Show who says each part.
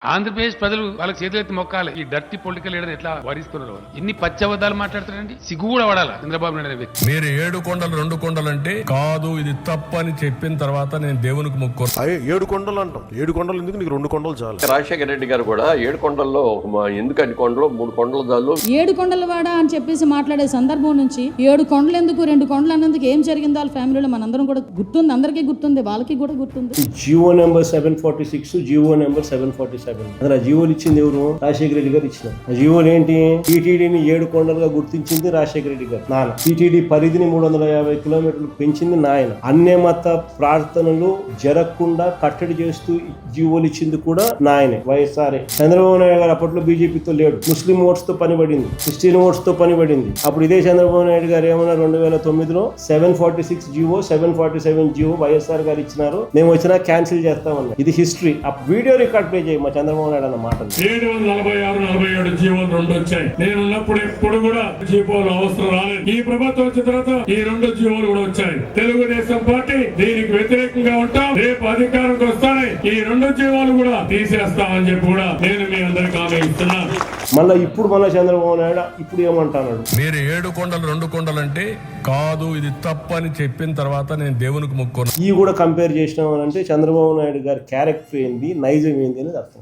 Speaker 1: ఆంధ్రప్రదేశ్ ప్రజలు వాళ్ళకి చేతులెత్తి మొక్కాలి. ఈ డర్టీ పొలిటికల్ లీడర్ ఎట్లా వారిస్తున్నారు వాళ్ళు. ఇన్ని పచ్చబద్దాలు మాట్లాడుతారండి. సిగ్గు కూడా పడాలా చంద్రబాబు నాయుడు అనే వ్యక్తి.
Speaker 2: మీరు 7 కొండలు 2 కొండలు అంటే కాదు, ఇది తప్పని చెప్పిన తర్వాత నేను దేవునికి మొక్కు.
Speaker 3: 7 కొండలు అంటాం. 7 కొండలు ఎందుకు, నీకు 2 కొండలు చాలు.
Speaker 4: రాజశేఖర రెడ్డి గారు కూడా 7 కొండల్లో ఎందుకు 2 కొండలు 3 కొండలు చాలు.
Speaker 5: 7 కొండల వాడ అని చెప్పేసి మాట్లాడే సందర్భం నుంచి 7 కొండలు ఎందుకు 2 కొండలు అన్నందుకు ఏం జరిగిందో వాళ్ళ ఫ్యామిలీలో మనందరం కూడా గుర్తుంది, అందరికీ గుర్తుంది, వాళ్ళకి కూడా గుర్తుంది.
Speaker 6: Jio number 746, Jio number 747. అసలు జియోలు ఇచ్చింది ఎవరు? రాజశేఖర రెడ్డి గారు ఇచ్చిన జియోలు ఏంటి? టీటీడీని 7 కొండలుగా గుర్తించింది రాజశేఖర రెడ్డి గారు నాన్న. టీటీడీ పరిధిని 350 కిలోమీటర్లు పెంచింది నాయన. అన్య మత ప్రార్థనలు జరగకుండా కట్టడి చేస్తూ జియోలు ఇచ్చింది కూడా నాయనే, వైఎస్ఆర్ఏ. చంద్రబాబు నాయుడు గారు అప్పట్లో బీజేపీతో లేడు, ముస్లిం ఓట్స్ తో పనిపడింది, క్రిస్టియన్ ఓట్స్ తో పనిపడింది. అప్పుడు ఇదే చంద్రబాబు నాయుడు గారు ఏమన్నా 2009లో 746 జియో 747 జియో వైఎస్ఆర్ గారు ఇచ్చినారు, మేము వచ్చినా క్యాన్సిల్ చేస్తామన్నారు. ఇది హిస్టరీ. ఆ వీడియో రికార్డ్ ప్లే చేయ మా చంద్రబాబు నాయుడు అన్న మాట.
Speaker 7: 746-47 జీవోలు 2 వచ్చాయి. నేను ఉన్నప్పుడు ఎప్పుడు కూడా జీవోలు అవసరం రాలేదు. ఈ ప్రభుత్వం వచ్చిన తర్వాత ఈ 2 జీవోలు కూడా వచ్చాయి. తెలుగుదేశం పార్టీ దీనికి వ్యతిరేకంగా ఉంటాం. రేపు అధికారంకి వస్తానే ఈ 2 జీవోలు కూడా తీసేస్తామని చెప్పి కూడా నేను మీ అందరికి హామీ ఇస్తున్నాను.
Speaker 6: మళ్ళీ ఇప్పుడు చంద్రబాబు నాయుడు ఇప్పుడు ఏమంటున్నాడు?
Speaker 2: మీరు 7 కొండలు 2 కొండలు అంటే కాదు, ఇది తప్పని చెప్పిన తర్వాత నేను దేవునికి మొక్కున్నాను.
Speaker 6: ఈ కూడా కంపేర్ చేసినామని అంటే చంద్రబాబు నాయుడు గారి క్యారెక్టర్ ఏంది, నైజం ఏంది అనేది అర్థం.